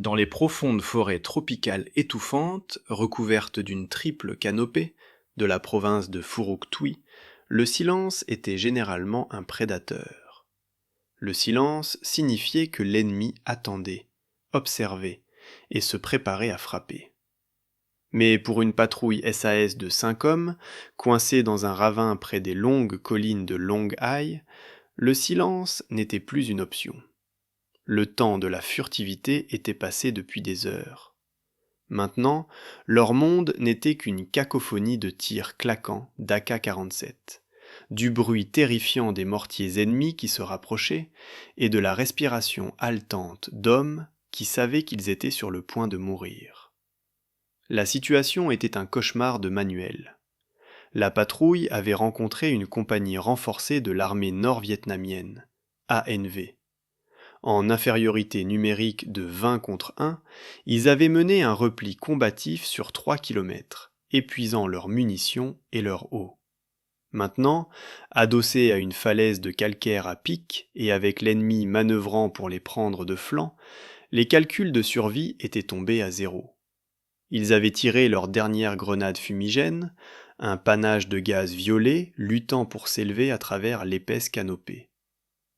Dans les profondes forêts tropicales étouffantes, recouvertes d'une triple canopée, de la province de Furuk-Tui, le silence était généralement un prédateur. Le silence signifiait que l'ennemi attendait, observait, et se préparait à frapper. Mais pour une patrouille SAS de 5 hommes, coincée dans un ravin près des longues collines de Long Ai, le silence n'était plus une option. Le temps de la furtivité était passé depuis des heures. Maintenant, leur monde n'était qu'une cacophonie de tirs claquants d'AK-47, du bruit terrifiant des mortiers ennemis qui se rapprochaient, et de la respiration haletante d'hommes qui savaient qu'ils étaient sur le point de mourir. La situation était un cauchemar de Manuel. La patrouille avait rencontré une compagnie renforcée de l'armée nord-vietnamienne, ANV. En infériorité numérique de 20 contre 1, ils avaient mené un repli combatif sur 3 km, épuisant leurs munitions et leur eau. Maintenant, adossés à une falaise de calcaire à pic et avec l'ennemi manœuvrant pour les prendre de flanc, les calculs de survie étaient tombés à zéro. Ils avaient tiré leur dernière grenade fumigène, un panache de gaz violet luttant pour s'élever à travers l'épaisse canopée.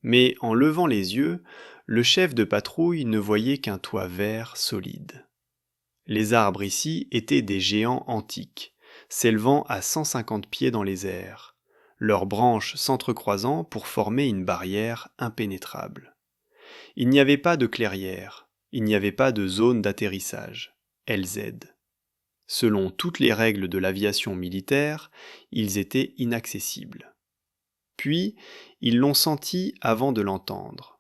Mais en levant les yeux, le chef de patrouille ne voyait qu'un toit vert solide. Les arbres ici étaient des géants antiques, s'élevant à 150 pieds dans les airs, leurs branches s'entrecroisant pour former une barrière impénétrable. Il n'y avait pas de clairière, il n'y avait pas de zone d'atterrissage, LZ. Selon toutes les règles de l'aviation militaire, ils étaient inaccessibles. Puis, ils l'ont senti avant de l'entendre.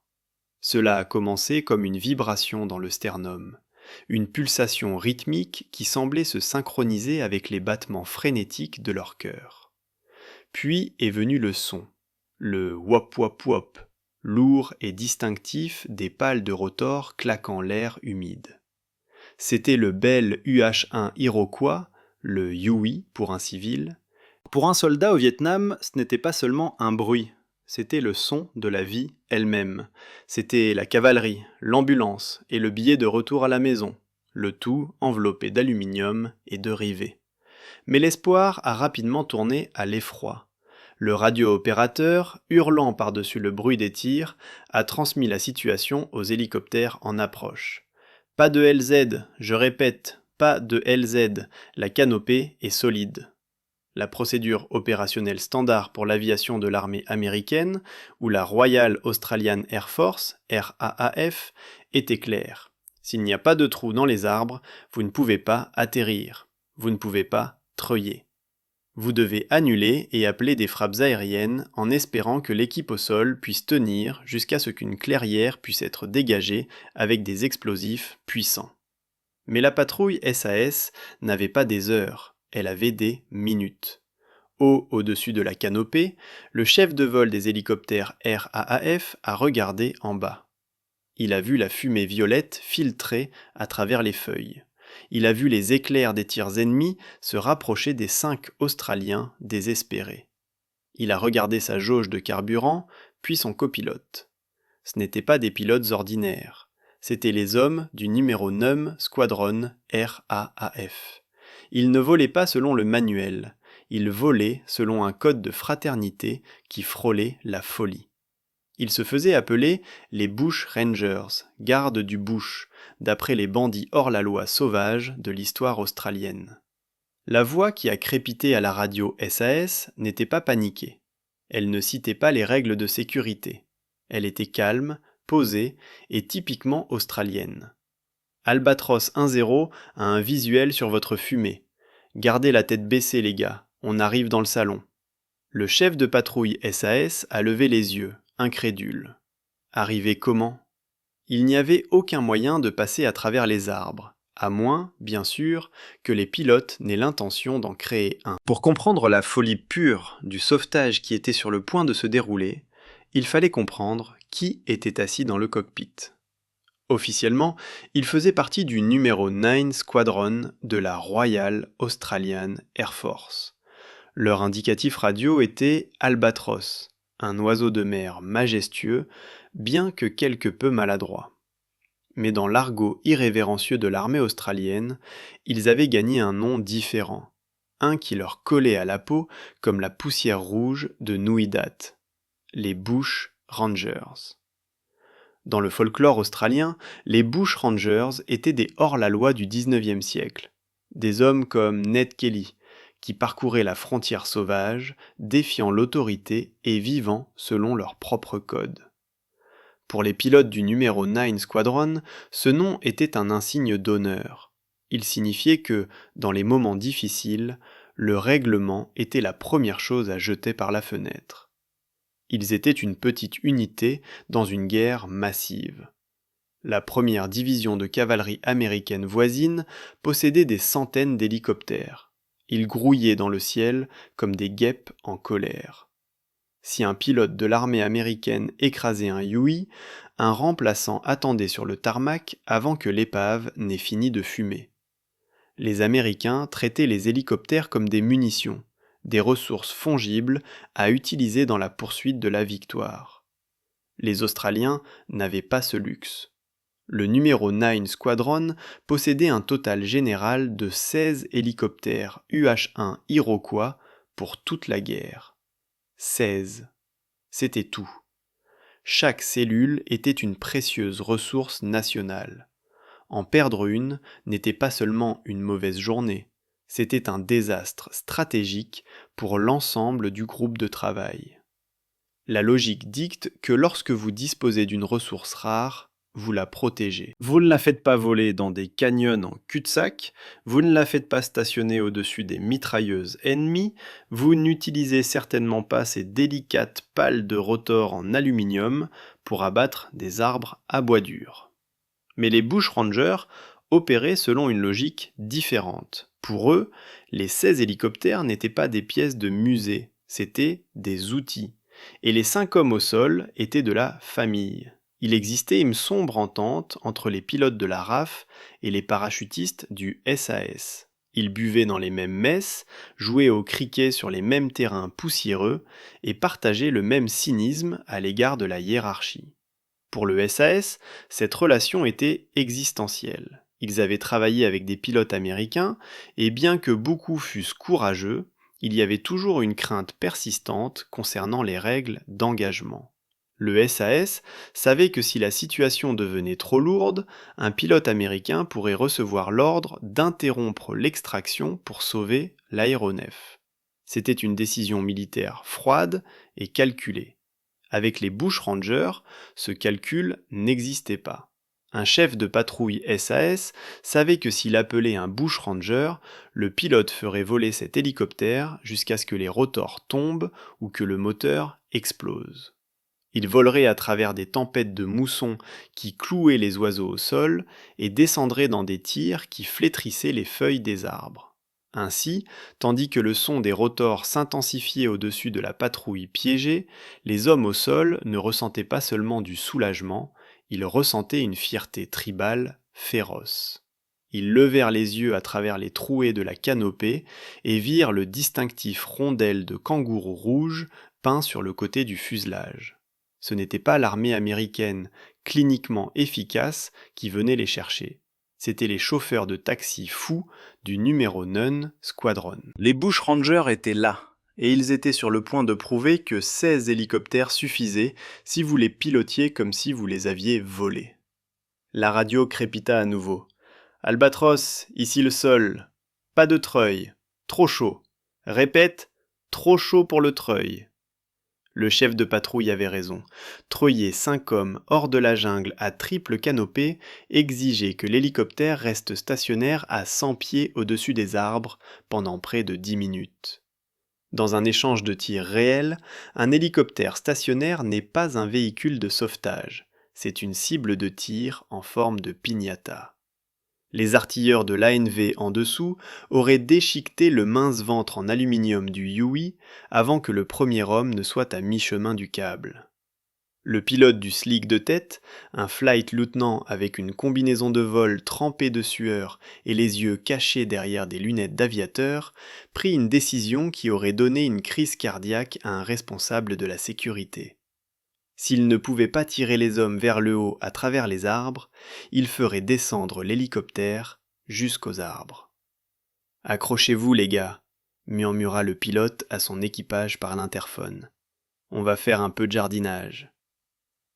Cela a commencé comme une vibration dans le sternum, une pulsation rythmique qui semblait se synchroniser avec les battements frénétiques de leur cœur. Puis est venu le son, le wop wop wop, lourd et distinctif des pales de rotor claquant l'air humide. C'était le bel UH-1 Iroquois, le Huey pour un civil. Pour un soldat au Vietnam, ce n'était pas seulement un bruit, c'était le son de la vie elle-même. C'était la cavalerie, l'ambulance et le billet de retour à la maison, le tout enveloppé d'aluminium et de rivets. Mais l'espoir a rapidement tourné à l'effroi. Le radio-opérateur, hurlant par-dessus le bruit des tirs, a transmis la situation aux hélicoptères en approche. Pas de LZ, je répète, pas de LZ, la canopée est solide. La procédure opérationnelle standard pour l'aviation de l'armée américaine, ou la Royal Australian Air Force, RAAF, était claire. S'il n'y a pas de trou dans les arbres, vous ne pouvez pas atterrir. Vous ne pouvez pas treuiller. Vous devez annuler et appeler des frappes aériennes en espérant que l'équipe au sol puisse tenir jusqu'à ce qu'une clairière puisse être dégagée avec des explosifs puissants. Mais la patrouille SAS n'avait pas des heures, elle avait des minutes. Haut au-dessus de la canopée, le chef de vol des hélicoptères RAAF a regardé en bas. Il a vu la fumée violette filtrer à travers les feuilles. Il a vu les éclairs des tirs ennemis se rapprocher des 5 Australiens désespérés. Il a regardé sa jauge de carburant, puis son copilote. Ce n'étaient pas des pilotes ordinaires. C'étaient les hommes du numéro 9 Squadron RAAF. Ils ne volaient pas selon le manuel. Ils volaient selon un code de fraternité qui frôlait la folie. Ils se faisaient appeler les Bush Rangers, gardes du bush, d'après les bandits hors-la-loi sauvages de l'histoire australienne. La voix qui a crépité à la radio SAS n'était pas paniquée. Elle ne citait pas les règles de sécurité. Elle était calme, posée et typiquement australienne. Albatros 1-0 a un visuel sur votre fumée. Gardez la tête baissée les gars, on arrive dans le salon. Le chef de patrouille SAS a levé les yeux, incrédule. Arriver comment ? Il n'y avait aucun moyen de passer à travers les arbres, à moins, bien sûr, que les pilotes n'aient l'intention d'en créer un. Pour comprendre la folie pure du sauvetage qui était sur le point de se dérouler, il fallait comprendre qui était assis dans le cockpit. Officiellement, il faisait partie du numéro 9 Squadron de la Royal Australian Air Force. Leur indicatif radio était Albatros, un oiseau de mer majestueux, bien que quelque peu maladroit. Mais dans l'argot irrévérencieux de l'armée australienne, ils avaient gagné un nom différent, un qui leur collait à la peau comme la poussière rouge de Nouidat, les Bush Rangers. Dans le folklore australien, les Bush Rangers étaient des hors-la-loi du XIXe siècle, des hommes comme Ned Kelly, qui parcouraient la frontière sauvage, défiant l'autorité et vivant selon leur propre code. Pour les pilotes du numéro 9 Squadron, ce nom était un insigne d'honneur. Il signifiait que, dans les moments difficiles, le règlement était la première chose à jeter par la fenêtre. Ils étaient une petite unité dans une guerre massive. La première division de cavalerie américaine voisine possédait des centaines d'hélicoptères. Ils grouillaient dans le ciel comme des guêpes en colère. Si un pilote de l'armée américaine écrasait un Huey, un remplaçant attendait sur le tarmac avant que l'épave n'ait fini de fumer. Les Américains traitaient les hélicoptères comme des munitions, des ressources fongibles à utiliser dans la poursuite de la victoire. Les Australiens n'avaient pas ce luxe. Le numéro 9 Squadron possédait un total général de 16 hélicoptères UH-1 Iroquois pour toute la guerre. 16. C'était tout. Chaque cellule était une précieuse ressource nationale. En perdre une n'était pas seulement une mauvaise journée, c'était un désastre stratégique pour l'ensemble du groupe de travail. La logique dicte que lorsque vous disposez d'une ressource rare, vous la protégez. Vous ne la faites pas voler dans des canyons en cul-de-sac, vous ne la faites pas stationner au-dessus des mitrailleuses ennemies, vous n'utilisez certainement pas ces délicates pales de rotor en aluminium pour abattre des arbres à bois dur. Mais les Bush Rangers opéraient selon une logique différente. Pour eux, les 16 hélicoptères n'étaient pas des pièces de musée, c'étaient des outils. Et les 5 hommes au sol étaient de la famille. Il existait une sombre entente entre les pilotes de la RAF et les parachutistes du SAS. Ils buvaient dans les mêmes messes, jouaient au cricket sur les mêmes terrains poussiéreux et partageaient le même cynisme à l'égard de la hiérarchie. Pour le SAS, cette relation était existentielle. Ils avaient travaillé avec des pilotes américains et bien que beaucoup fussent courageux, il y avait toujours une crainte persistante concernant les règles d'engagement. Le SAS savait que si la situation devenait trop lourde, un pilote américain pourrait recevoir l'ordre d'interrompre l'extraction pour sauver l'aéronef. C'était une décision militaire froide et calculée. Avec les Bush Rangers, ce calcul n'existait pas. Un chef de patrouille SAS savait que s'il appelait un Bush Ranger, le pilote ferait voler cet hélicoptère jusqu'à ce que les rotors tombent ou que le moteur explose. Il volerait à travers des tempêtes de moussons qui clouaient les oiseaux au sol et descendrait dans des tirs qui flétrissaient les feuilles des arbres. Ainsi, tandis que le son des rotors s'intensifiait au-dessus de la patrouille piégée, les hommes au sol ne ressentaient pas seulement du soulagement, ils ressentaient une fierté tribale féroce. Ils levèrent les yeux à travers les trouées de la canopée et virent le distinctif rondel de kangourou rouge peint sur le côté du fuselage. Ce n'était pas l'armée américaine, cliniquement efficace, qui venait les chercher. C'étaient les chauffeurs de taxi fous du numéro 9 Squadron. Les Bush Rangers étaient là, et ils étaient sur le point de prouver que 16 hélicoptères suffisaient si vous les pilotiez comme si vous les aviez volés. La radio crépita à nouveau. « Albatros, ici le sol. Pas de treuil. Trop chaud. Répète, trop chaud pour le treuil. » Le chef de patrouille avait raison. Treuiller 5 hommes hors de la jungle à triple canopée exigeait que l'hélicoptère reste stationnaire à 100 pieds au-dessus des arbres pendant près de 10 minutes. Dans un échange de tirs réel, un hélicoptère stationnaire n'est pas un véhicule de sauvetage. C'est une cible de tir en forme de piñata. Les artilleurs de l'ANV en dessous auraient déchiqueté le mince ventre en aluminium du Huey avant que le premier homme ne soit à mi-chemin du câble. Le pilote du slick de tête, un flight lieutenant avec une combinaison de vol trempée de sueur et les yeux cachés derrière des lunettes d'aviateur, prit une décision qui aurait donné une crise cardiaque à un responsable de la sécurité. S'il ne pouvait pas tirer les hommes vers le haut à travers les arbres, il ferait descendre l'hélicoptère jusqu'aux arbres. « Accrochez-vous, les gars », murmura le pilote à son équipage par l'interphone. « On va faire un peu de jardinage. »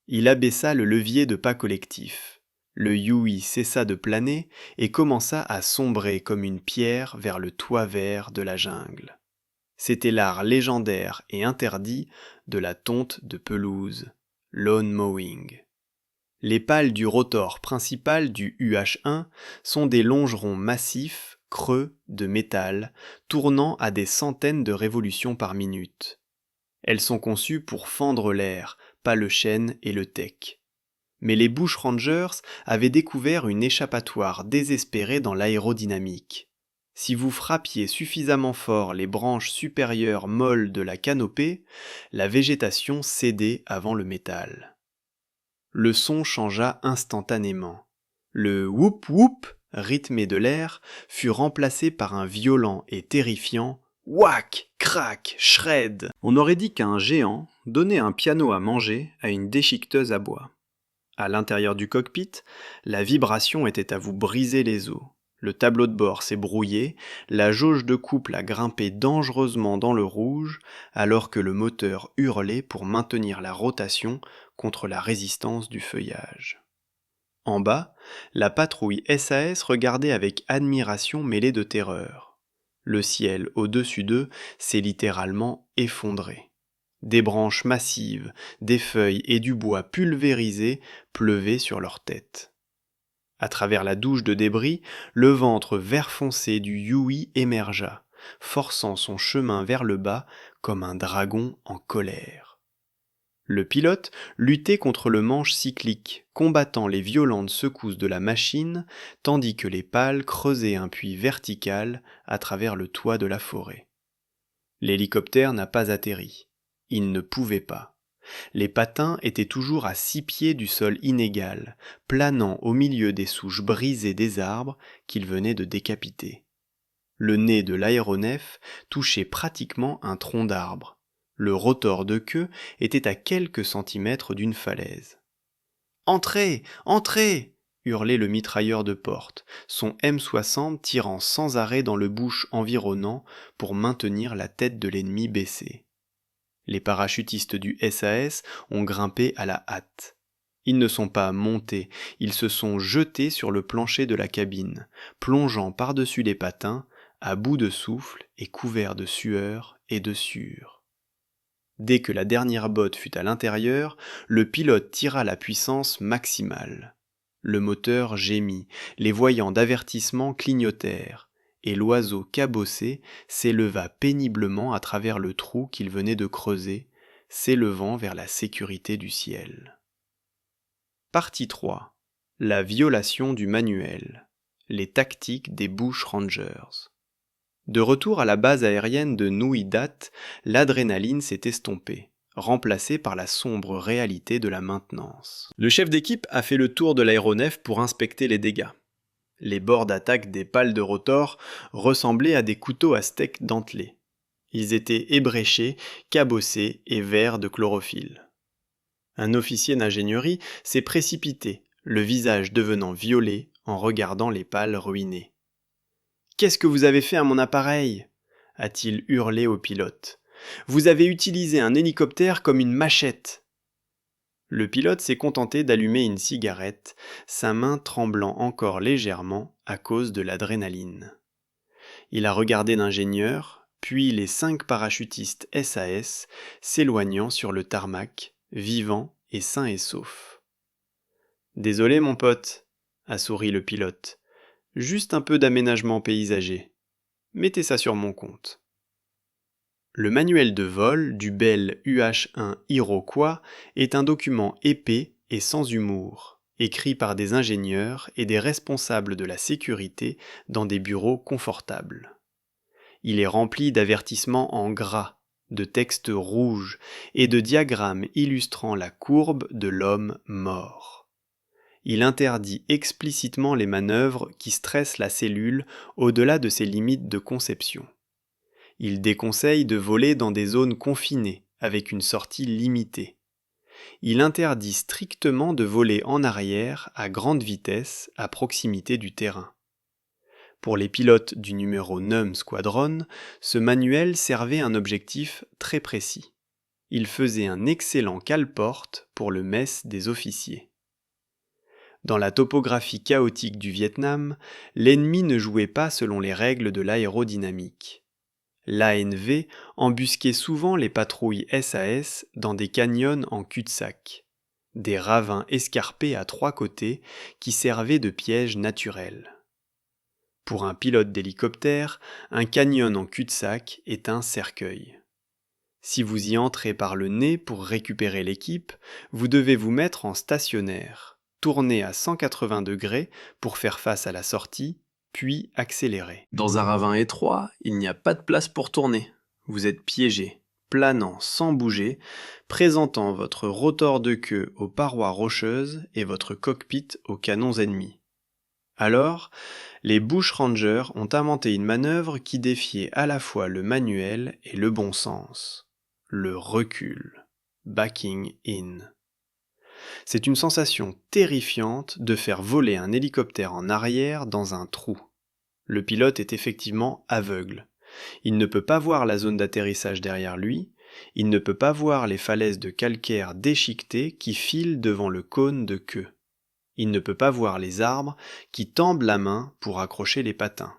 Il abaissa le levier de pas collectif. Le Yui cessa de planer et commença à sombrer comme une pierre vers le toit vert de la jungle. C'était l'art légendaire et interdit de la tonte de pelouse, lawn mowing. Les pales du rotor principal du UH-1 sont des longerons massifs, creux, de métal, tournant à des centaines de révolutions par minute. Elles sont conçues pour fendre l'air, pas le chêne et le teck. Mais les bushrangers avaient découvert une échappatoire désespérée dans l'aérodynamique. Si vous frappiez suffisamment fort les branches supérieures molles de la canopée, la végétation cédait avant le métal. Le son changea instantanément. Le whoop whoop, rythmé de l'air, fut remplacé par un violent et terrifiant whack, crack, shred. On aurait dit qu'un géant donnait un piano à manger à une déchiqueteuse à bois. À l'intérieur du cockpit, la vibration était à vous briser les os. Le tableau de bord s'est brouillé, la jauge de couple a grimpé dangereusement dans le rouge, alors que le moteur hurlait pour maintenir la rotation contre la résistance du feuillage. En bas, la patrouille SAS regardait avec admiration mêlée de terreur. Le ciel au-dessus d'eux s'est littéralement effondré. Des branches massives, des feuilles et du bois pulvérisés pleuvaient sur leurs têtes. À travers la douche de débris, le ventre vert foncé du Yui émergea, forçant son chemin vers le bas comme un dragon en colère. Le pilote luttait contre le manche cyclique, combattant les violentes secousses de la machine, tandis que les pales creusaient un puits vertical à travers le toit de la forêt. L'hélicoptère n'a pas atterri. Il ne pouvait pas. Les patins étaient toujours à 6 pieds du sol inégal, planant au milieu des souches brisées des arbres qu'il venait de décapiter. Le nez de l'aéronef touchait pratiquement un tronc d'arbre. Le rotor de queue était à quelques centimètres d'une falaise. « Entrez! Entrez !» hurlait le mitrailleur de porte, son M60 tirant sans arrêt dans le bush environnant pour maintenir la tête de l'ennemi baissée. Les parachutistes du SAS ont grimpé à la hâte. Ils ne sont pas montés, ils se sont jetés sur le plancher de la cabine, plongeant par-dessus les patins, à bout de souffle et couverts de sueur et de sueur. Dès que la dernière botte fut à l'intérieur, le pilote tira la puissance maximale. Le moteur gémit, les voyants d'avertissement clignotèrent, et l'oiseau cabossé s'éleva péniblement à travers le trou qu'il venait de creuser, s'élevant vers la sécurité du ciel. Partie 3. La violation du manuel. Les tactiques des bushrangers. De retour à la base aérienne de Nui Dat, l'adrénaline s'est estompée, remplacée par la sombre réalité de la maintenance. Le chef d'équipe a fait le tour de l'aéronef pour inspecter les dégâts. Les bords d'attaque des pales de rotor ressemblaient à des couteaux à steak dentelés. Ils étaient ébréchés, cabossés et verts de chlorophylle. Un officier d'ingénierie s'est précipité, le visage devenant violet en regardant les pales ruinées. « Qu'est-ce que vous avez fait à mon appareil ?» a-t-il hurlé au pilote. « Vous avez utilisé un hélicoptère comme une machette !» Le pilote s'est contenté d'allumer une cigarette, sa main tremblant encore légèrement à cause de l'adrénaline. Il a regardé l'ingénieur, puis les 5 parachutistes SAS s'éloignant sur le tarmac, vivants et sains et saufs. « Désolé mon pote, » a souri le pilote. « Juste un peu d'aménagement paysager. Mettez ça sur mon compte. » Le manuel de vol du Bell UH-1 Iroquois est un document épais et sans humour, écrit par des ingénieurs et des responsables de la sécurité dans des bureaux confortables. Il est rempli d'avertissements en gras, de textes rouges et de diagrammes illustrant la courbe de l'homme mort. Il interdit explicitement les manœuvres qui stressent la cellule au-delà de ses limites de conception. Il déconseille de voler dans des zones confinées, avec une sortie limitée. Il interdit strictement de voler en arrière à grande vitesse à proximité du terrain. Pour les pilotes du numéro Num Squadron, ce manuel servait un objectif très précis. Il faisait un excellent cale-porte pour le mess des officiers. Dans la topographie chaotique du Vietnam, l'ennemi ne jouait pas selon les règles de l'aérodynamique. L'ANV embusquait souvent les patrouilles SAS dans des canyons en cul-de-sac, des ravins escarpés à 3 côtés qui servaient de pièges naturels. Pour un pilote d'hélicoptère, un canyon en cul-de-sac est un cercueil. Si vous y entrez par le nez pour récupérer l'équipe, vous devez vous mettre en stationnaire, tourner à 180 degrés pour faire face à la sortie, puis accélérer. Dans un ravin étroit, il n'y a pas de place pour tourner. Vous êtes piégé, planant sans bouger, présentant votre rotor de queue aux parois rocheuses et votre cockpit aux canons ennemis. Alors, les bushrangers ont inventé une manœuvre qui défiait à la fois le manuel et le bon sens. Le recul. Backing in. C'est une sensation terrifiante de faire voler un hélicoptère en arrière dans un trou. Le pilote est effectivement aveugle. Il ne peut pas voir la zone d'atterrissage derrière lui, il ne peut pas voir les falaises de calcaire déchiquetées qui filent devant le cône de queue. Il ne peut pas voir les arbres qui tendent la main pour accrocher les patins.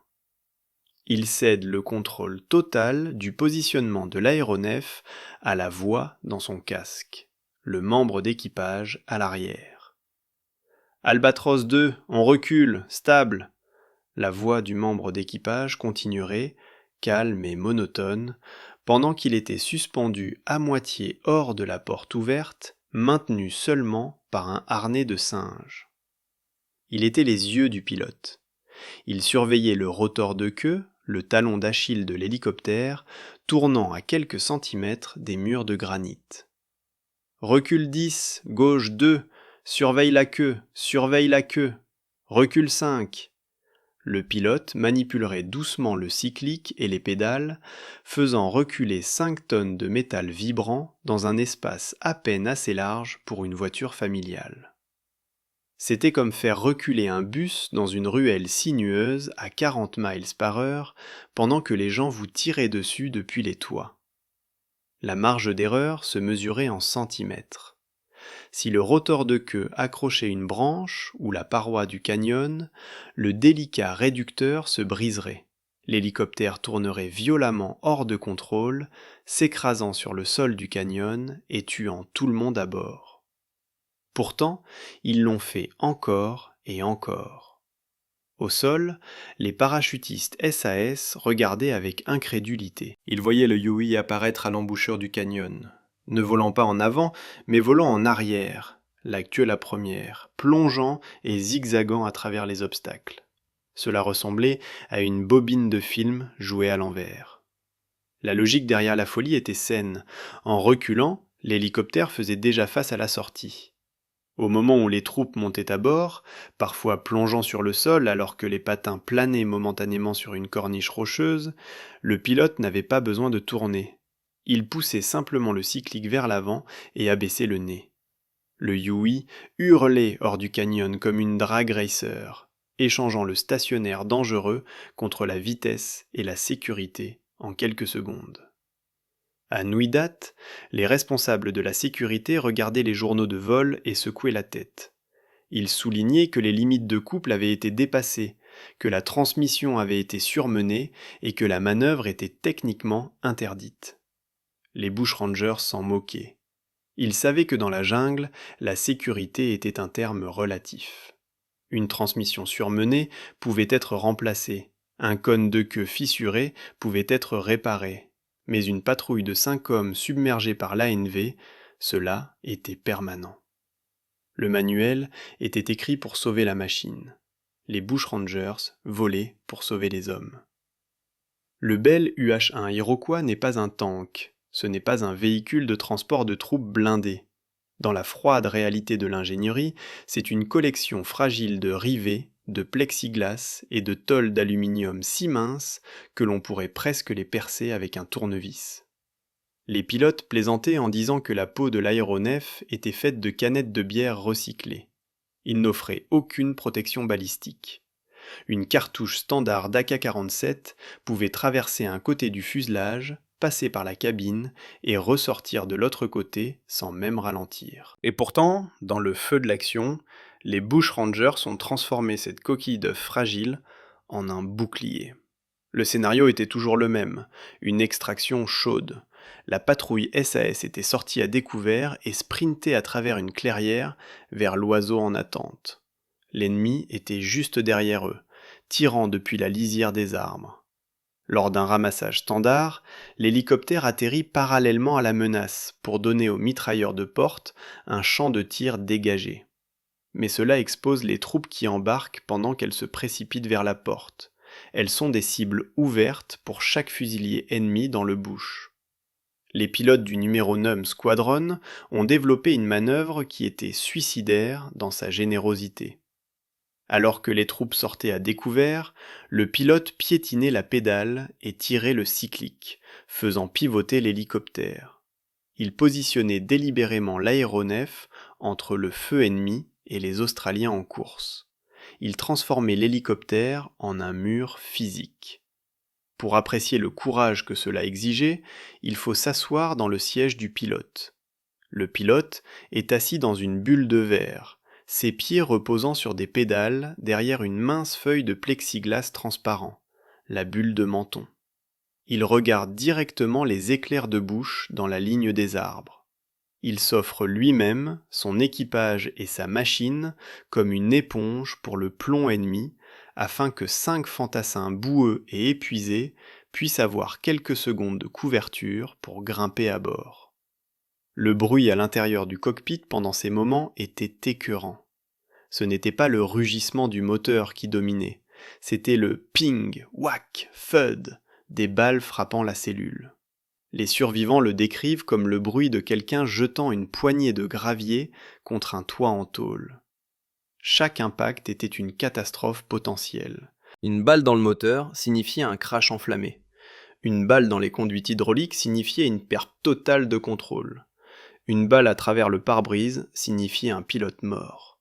Il cède le contrôle total du positionnement de l'aéronef à la voix dans son casque, le membre d'équipage à l'arrière. Albatros 2, on recule, stable. La voix du membre d'équipage continuerait, calme et monotone, pendant qu'il était suspendu à moitié hors de la porte ouverte, maintenu seulement par un harnais de singe. Il était les yeux du pilote. Il surveillait le rotor de queue, le talon d'Achille de l'hélicoptère, tournant à quelques centimètres des murs de granit. Recule 10, gauche 2, surveille la queue, recule 5. Le pilote manipulerait doucement le cyclique et les pédales, faisant reculer 5 tonnes de métal vibrant dans un espace à peine assez large pour une voiture familiale. C'était comme faire reculer un bus dans une ruelle sinueuse à 40 miles par heure pendant que les gens vous tiraient dessus depuis les toits. La marge d'erreur se mesurait en centimètres. Si le rotor de queue accrochait une branche ou la paroi du canyon, le délicat réducteur se briserait. L'hélicoptère tournerait violemment hors de contrôle, s'écrasant sur le sol du canyon et tuant tout le monde à bord. Pourtant, ils l'ont fait encore et encore. Au sol, les parachutistes SAS regardaient avec incrédulité. Ils voyaient le Huey apparaître à l'embouchure du canyon, ne volant pas en avant, mais volant en arrière, la queue la première, plongeant et zigzagant à travers les obstacles. Cela ressemblait à une bobine de film jouée à l'envers. La logique derrière la folie était saine. En reculant, l'hélicoptère faisait déjà face à la sortie. Au moment où les troupes montaient à bord, parfois plongeant sur le sol alors que les patins planaient momentanément sur une corniche rocheuse, le pilote n'avait pas besoin de tourner. Il poussait simplement le cyclique vers l'avant et abaissait le nez. Le Huey hurlait hors du canyon comme une drag racer, échangeant le stationnaire dangereux contre la vitesse et la sécurité en quelques secondes. À Nuydat, les responsables de la sécurité regardaient les journaux de vol et secouaient la tête. Ils soulignaient que les limites de couple avaient été dépassées, que la transmission avait été surmenée et que la manœuvre était techniquement interdite. Les bushrangers s'en moquaient. Ils savaient que dans la jungle, la sécurité était un terme relatif. Une transmission surmenée pouvait être remplacée, un cône de queue fissuré pouvait être réparé. Mais une patrouille de 5 hommes submergés par l'ANV, cela était permanent. Le manuel était écrit pour sauver la machine. Les bushrangers volaient pour sauver les hommes. Le Bell UH-1 Iroquois n'est pas un tank, ce n'est pas un véhicule de transport de troupes blindées. Dans la froide réalité de l'ingénierie, c'est une collection fragile de rivets, de plexiglas et de tôles d'aluminium si minces que l'on pourrait presque les percer avec un tournevis. Les pilotes plaisantaient en disant que la peau de l'aéronef était faite de canettes de bière recyclées. Ils n'offraient aucune protection balistique. Une cartouche standard d'AK-47 pouvait traverser un côté du fuselage, passer par la cabine et ressortir de l'autre côté sans même ralentir. Et pourtant, dans le feu de l'action, les Bushrangers ont transformé cette coquille d'œuf fragile en un bouclier. Le scénario était toujours le même, une extraction chaude. La patrouille SAS était sortie à découvert et sprintait à travers une clairière vers l'oiseau en attente. L'ennemi était juste derrière eux, tirant depuis la lisière des arbres. Lors d'un ramassage standard, l'hélicoptère atterrit parallèlement à la menace pour donner aux mitrailleurs de porte un champ de tir dégagé. Mais cela expose les troupes qui embarquent pendant qu'elles se précipitent vers la porte. Elles sont des cibles ouvertes pour chaque fusilier ennemi dans le bush. Les pilotes du numéro 9 Squadron ont développé une manœuvre qui était suicidaire dans sa générosité. Alors que les troupes sortaient à découvert, le pilote piétinait la pédale et tirait le cyclique, faisant pivoter l'hélicoptère. Il positionnait délibérément l'aéronef entre le feu ennemi et les Australiens en course. Il transformait l'hélicoptère en un mur physique. Pour apprécier le courage que cela exigeait, il faut s'asseoir dans le siège du pilote. Le pilote est assis dans une bulle de verre, ses pieds reposant sur des pédales derrière une mince feuille de plexiglas transparent, la bulle de menton. Il regarde directement les éclairs de bouche dans la ligne des arbres. Il s'offre lui-même, son équipage et sa machine comme une éponge pour le plomb ennemi, afin que 5 fantassins boueux et épuisés puissent avoir quelques secondes de couverture pour grimper à bord. Le bruit à l'intérieur du cockpit pendant ces moments était écœurant. Ce n'était pas le rugissement du moteur qui dominait, c'était le ping, whack, thud des balles frappant la cellule. Les survivants le décrivent comme le bruit de quelqu'un jetant une poignée de gravier contre un toit en tôle. Chaque impact était une catastrophe potentielle. Une balle dans le moteur signifiait un crash enflammé. Une balle dans les conduites hydrauliques signifiait une perte totale de contrôle. Une balle à travers le pare-brise signifiait un pilote mort.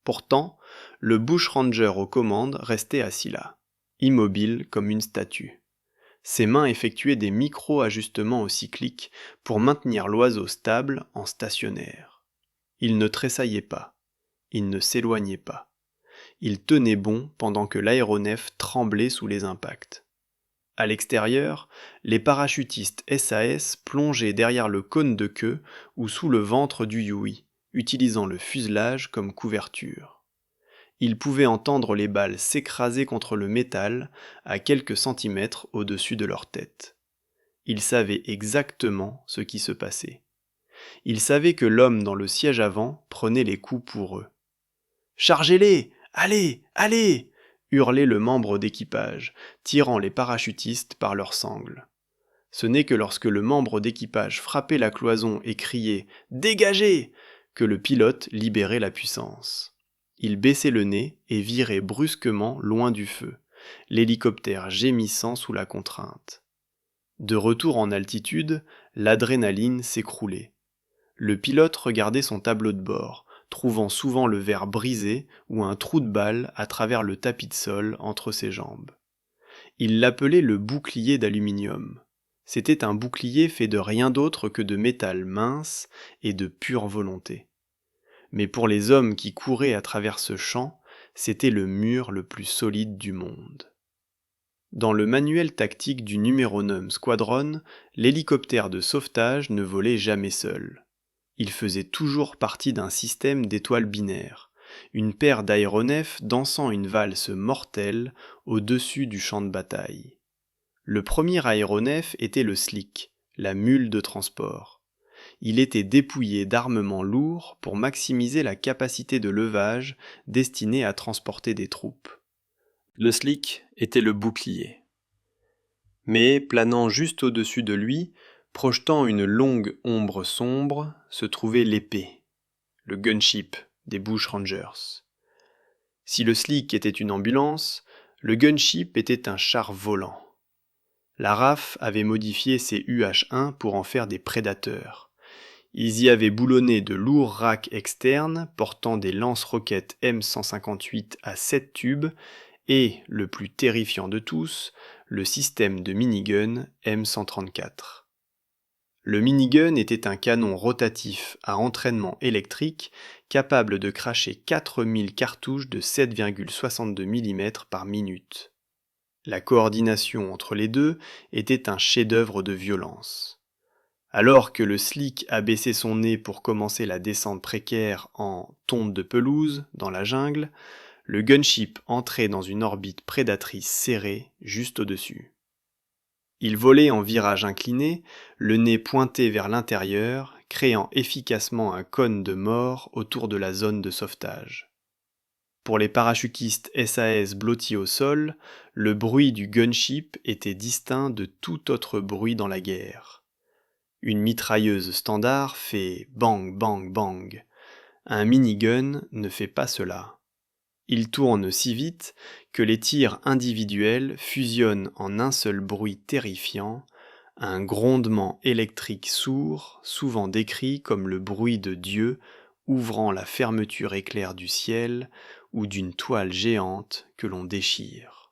Pourtant, le bushranger aux commandes restait assis là, immobile comme une statue. Ses mains effectuaient des micro-ajustements au cyclique pour maintenir l'oiseau stable en stationnaire. Il ne tressaillait pas, il ne s'éloignait pas. Il tenait bon pendant que l'aéronef tremblait sous les impacts. À l'extérieur, les parachutistes SAS plongeaient derrière le cône de queue ou sous le ventre du Huey, utilisant le fuselage comme couverture. Ils pouvaient entendre les balles s'écraser contre le métal à quelques centimètres au-dessus de leur tête. Ils savaient exactement ce qui se passait. Ils savaient que l'homme dans le siège avant prenait les coups pour eux. « Chargez-les! Allez! Allez !» hurlait le membre d'équipage, tirant les parachutistes par leurs sangles. Ce n'est que lorsque le membre d'équipage frappait la cloison et criait « Dégagez !» que le pilote libérait la puissance. Il baissait le nez et virait brusquement loin du feu, l'hélicoptère gémissant sous la contrainte. De retour en altitude, l'adrénaline s'écroulait. Le pilote regardait son tableau de bord, trouvant souvent le verre brisé ou un trou de balle à travers le tapis de sol entre ses jambes. Il l'appelait le bouclier d'aluminium. C'était un bouclier fait de rien d'autre que de métal mince et de pure volonté. Mais pour les hommes qui couraient à travers ce champ, c'était le mur le plus solide du monde. Dans le manuel tactique du numéro 9 Squadron, l'hélicoptère de sauvetage ne volait jamais seul. Il faisait toujours partie d'un système d'étoiles binaires, une paire d'aéronefs dansant une valse mortelle au-dessus du champ de bataille. Le premier aéronef était le Slick, la mule de transport. Il était dépouillé d'armement lourd pour maximiser la capacité de levage destinée à transporter des troupes. Le Slick était le bouclier. Mais, planant juste au-dessus de lui, projetant une longue ombre sombre, se trouvait l'épée, le gunship des Bushrangers. Si le Slick était une ambulance, le gunship était un char volant. La RAF avait modifié ces UH-1 pour en faire des prédateurs. Ils y avaient boulonné de lourds racks externes portant des lance-roquettes M158 à 7 tubes et, le plus terrifiant de tous, le système de minigun M134. Le minigun était un canon rotatif à entraînement électrique capable de cracher 4000 cartouches de 7,62 mm par minute. La coordination entre les deux était un chef-d'œuvre de violence. Alors que le Slick abaissait son nez pour commencer la descente précaire en tonte de pelouse dans la jungle, le gunship entrait dans une orbite prédatrice serrée juste au-dessus. Il volait en virage incliné, le nez pointé vers l'intérieur, créant efficacement un cône de mort autour de la zone de sauvetage. Pour les parachutistes SAS blottis au sol, le bruit du gunship était distinct de tout autre bruit dans la guerre. Une mitrailleuse standard fait bang bang bang. Un minigun ne fait pas cela. Il tourne si vite que les tirs individuels fusionnent en un seul bruit terrifiant, un grondement électrique sourd, souvent décrit comme le bruit de Dieu ouvrant la fermeture éclair du ciel ou d'une toile géante que l'on déchire.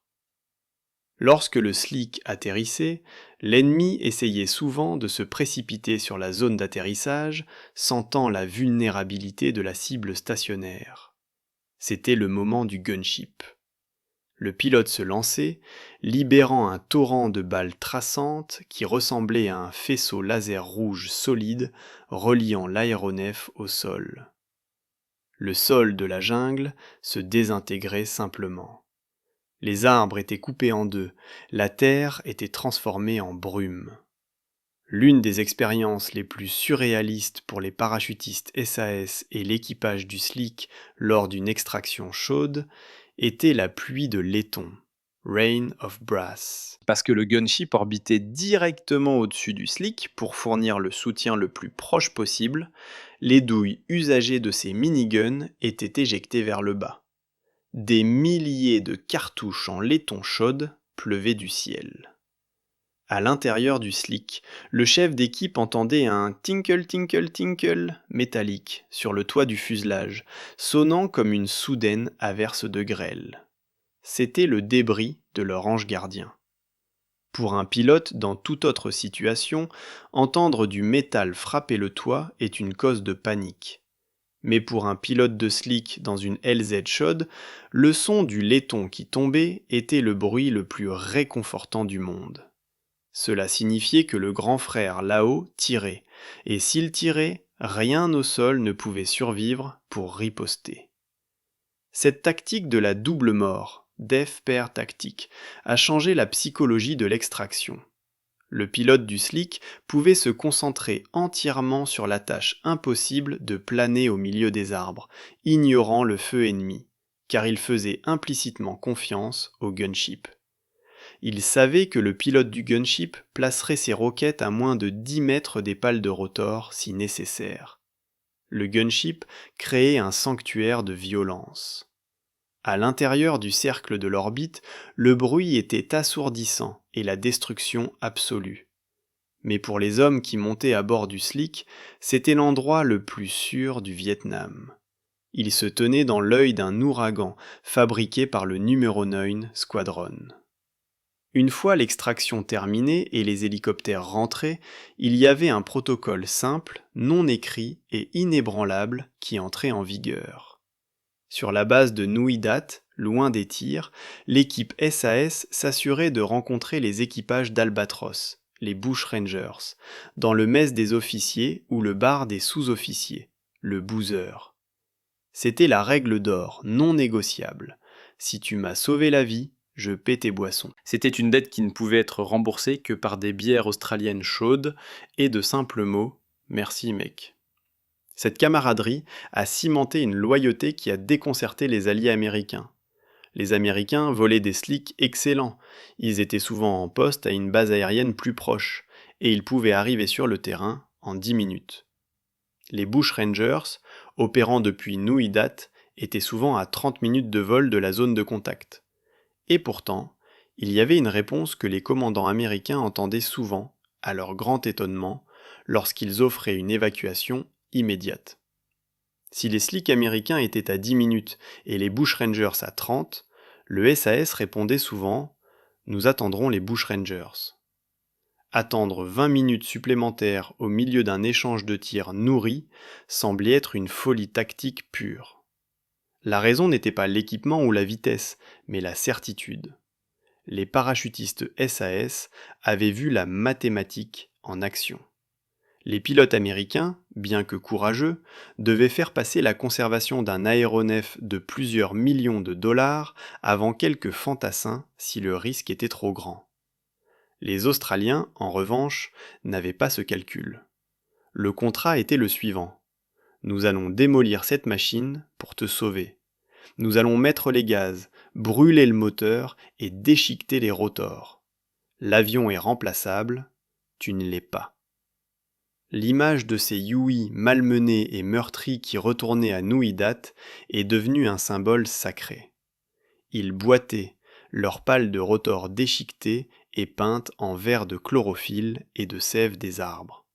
Lorsque le Slick atterrissait, l'ennemi essayait souvent de se précipiter sur la zone d'atterrissage, sentant la vulnérabilité de la cible stationnaire. C'était le moment du gunship. Le pilote se lançait, libérant un torrent de balles traçantes qui ressemblait à un faisceau laser rouge solide reliant l'aéronef au sol. Le sol de la jungle se désintégrait simplement. Les arbres étaient coupés en deux, la terre était transformée en brume. L'une des expériences les plus surréalistes pour les parachutistes SAS et l'équipage du Slick lors d'une extraction chaude était la pluie de laiton, Rain of Brass. Parce que le gunship orbitait directement au-dessus du Slick pour fournir le soutien le plus proche possible, les douilles usagées de ces miniguns étaient éjectées vers le bas. Des milliers de cartouches en laiton chaude pleuvaient du ciel. À l'intérieur du Slick, le chef d'équipe entendait un tinkle tinkle tinkle métallique sur le toit du fuselage, sonnant comme une soudaine averse de grêle. C'était le débris de leur ange gardien. Pour un pilote, dans toute autre situation, entendre du métal frapper le toit est une cause de panique. Mais pour un pilote de Slick dans une LZ chaude, le son du laiton qui tombait était le bruit le plus réconfortant du monde. Cela signifiait que le grand frère là-haut tirait, et s'il tirait, rien au sol ne pouvait survivre pour riposter. Cette tactique de la double mort, Death Pair Tactique, a changé la psychologie de l'extraction. Le pilote du Slick pouvait se concentrer entièrement sur la tâche impossible de planer au milieu des arbres, ignorant le feu ennemi, car il faisait implicitement confiance au gunship. Il savait que le pilote du gunship placerait ses roquettes à moins de 10 mètres des pales de rotor si nécessaire. Le gunship créait un sanctuaire de violence. À l'intérieur du cercle de l'orbite, le bruit était assourdissant et la destruction absolue. Mais pour les hommes qui montaient à bord du Slick, c'était l'endroit le plus sûr du Vietnam. Il se tenait dans l'œil d'un ouragan fabriqué par le numéro 9 Squadron. Une fois l'extraction terminée et les hélicoptères rentrés, il y avait un protocole simple, non écrit et inébranlable qui entrait en vigueur. Sur la base de Nui Dat, loin des tirs, l'équipe SAS s'assurait de rencontrer les équipages d'Albatros, les Bush Rangers, dans le mess des officiers ou le bar des sous-officiers, le boozer. C'était la règle d'or, non négociable. Si tu m'as sauvé la vie, je paie tes boissons. C'était une dette qui ne pouvait être remboursée que par des bières australiennes chaudes et de simples mots « merci mec ». Cette camaraderie a cimenté une loyauté qui a déconcerté les alliés américains. Les Américains volaient des Slicks excellents, ils étaient souvent en poste à une base aérienne plus proche, et ils pouvaient arriver sur le terrain en 10 minutes. Les Bush Rangers, opérant depuis Nui Dat, étaient souvent à 30 minutes de vol de la zone de contact. Et pourtant, Il y avait une réponse que les commandants américains entendaient souvent, à leur grand étonnement, lorsqu'ils offraient une évacuation immédiate. Si les slicks américains étaient à 10 minutes et les bushrangers à 30, le SAS répondait souvent « Nous attendrons les bushrangers ». Attendre 20 minutes supplémentaires au milieu d'un échange de tirs nourri semblait être une folie tactique pure. La raison n'était pas l'équipement ou la vitesse, mais la certitude. Les parachutistes SAS avaient vu la mathématique en action. Les pilotes américains, bien que courageux, devaient faire passer la conservation d'un aéronef de plusieurs millions de dollars avant quelques fantassins si le risque était trop grand. Les Australiens, en revanche, n'avaient pas ce calcul. Le contrat était le suivant. Nous allons démolir cette machine pour te sauver. Nous allons mettre les gaz, brûler le moteur et déchiqueter les rotors. L'avion est remplaçable, tu ne l'es pas. L'image de ces Huey malmenés et meurtris qui retournaient à Nouidat est devenue un symbole sacré. Ils boitaient, leurs pales de rotor déchiquetées et peintes en vert de chlorophylle et de sève des arbres.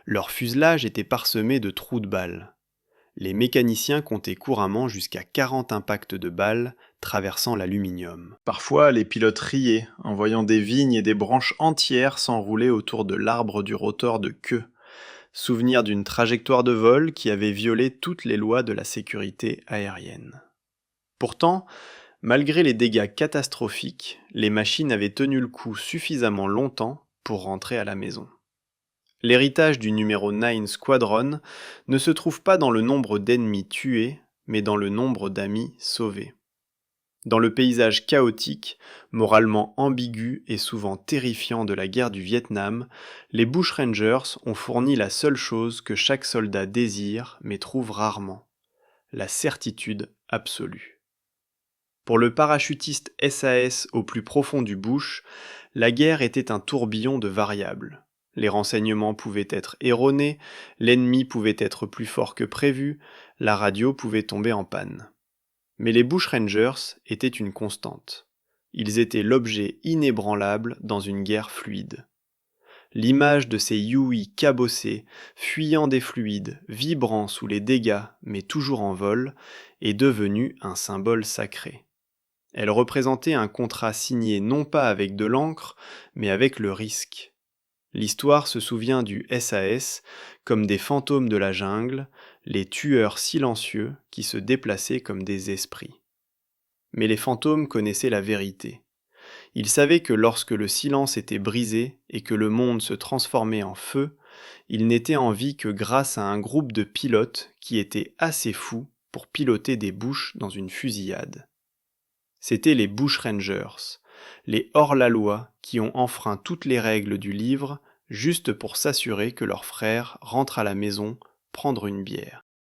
Leur fuselage était parsemé de trous de balles. Les mécaniciens comptaient couramment jusqu'à 40 impacts de balles traversant l'aluminium. Parfois, les pilotes riaient en voyant des vignes et des branches entières s'enrouler autour de l'arbre du rotor de queue. Souvenir d'une trajectoire de vol qui avait violé toutes les lois de la sécurité aérienne. Pourtant, malgré les dégâts catastrophiques, les machines avaient tenu le coup suffisamment longtemps pour rentrer à la maison. L'héritage du numéro 9 Squadron ne se trouve pas dans le nombre d'ennemis tués, mais dans le nombre d'amis sauvés. Dans le paysage chaotique, moralement ambigu et souvent terrifiant de la guerre du Vietnam, les bushrangers ont fourni la seule chose que chaque soldat désire mais trouve rarement, la certitude absolue. Pour le parachutiste SAS au plus profond du bush, la guerre était un tourbillon de variables. Les renseignements pouvaient être erronés, l'ennemi pouvait être plus fort que prévu, la radio pouvait tomber en panne. Mais les bushrangers étaient une constante. Ils étaient l'objet inébranlable dans une guerre fluide. L'image de ces Huey cabossés, fuyant des fluides, vibrant sous les dégâts mais toujours en vol, est devenue un symbole sacré. Elle représentait un contrat signé non pas avec de l'encre, mais avec le risque. L'histoire se souvient du SAS comme des fantômes de la jungle, les tueurs silencieux qui se déplaçaient comme des esprits. Mais les fantômes connaissaient la vérité. Ils savaient que lorsque le silence était brisé et que le monde se transformait en feu, ils n'étaient en vie que grâce à un groupe de pilotes qui étaient assez fous pour piloter des bushs dans une fusillade. C'étaient les bushrangers, les hors-la-loi qui ont enfreint toutes les règles du livre juste pour s'assurer que leur frère rentre à la maison prendre une bière.